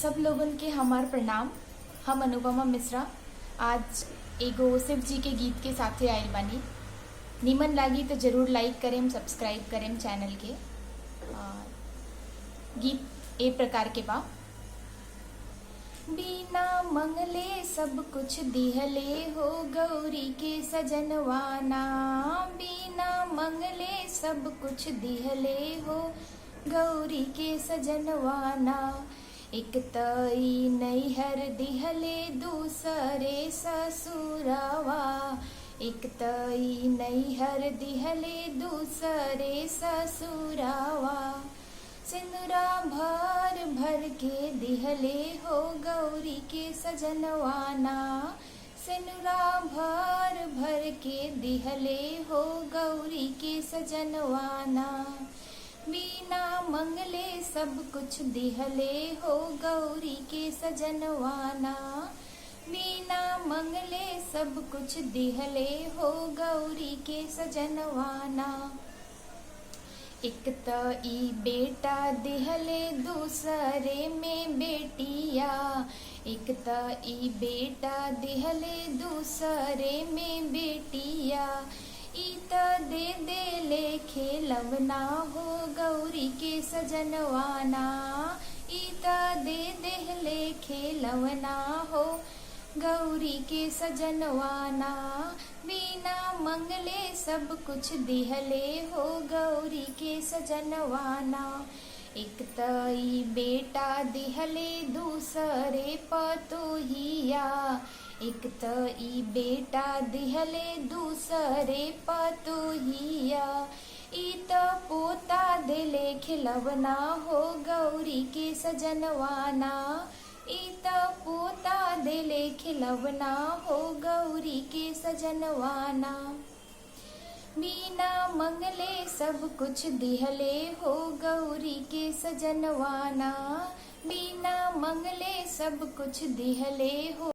सब लोगन के हमार प्रणाम। हम अनुपमा मिश्रा आज एगो शिव जी के गीत के साथे आइल बानी। निमन लागी तो जरूर लाइक करेम, सब्सक्राइब करेम चैनल के। गीत ए प्रकार के बा। बिना मंगले सब कुछ दिहले हो गौरी के सजनवाना, बिना मंगले सब कुछ दिहले हो गौरी के सजनवाना। एक तई नैहर दिहले दूसरे ससुरावा, एक तई नैहर दिहले दूसरे ससुरावा। सिंदूरा भर भर के दिहले हो गौरी के सजनवाना, सिंदूरा भर भर के दिहले हो गौरी के सजनवाना। बिना मंगले सब कुछ दिहले हो गौरी के सजनवाना, बिना मंगले सब कुछ दिहले हो गौरी के सजनवाना। एक तई बेटा दिहले दूसरे में बेटिया, एक तई बेटा दिहले दूसरे में बेटिया। ईता दे दे ले खेलवना हो गौरी के सजनवाना, ईता दे दे ले खेलवना हो गौरी के सजनवाना। बिना मंगले सब कुछ दिहले हो गौरी के सजनवाना। एक तई बेटा दिहले दूसरे पतोहिया, एक तई बेटा दिहले दूसरे पतोहिया। इत पोता दिले खिलवना हो गौरी के सजनवाना, इत पोता दिले खिलवना हो गौरी के सजनवाना। बिना मंगले सब कुछ दिहले हो गौरी के सजनवाना, बिना मंगले सब कुछ दिहले हो।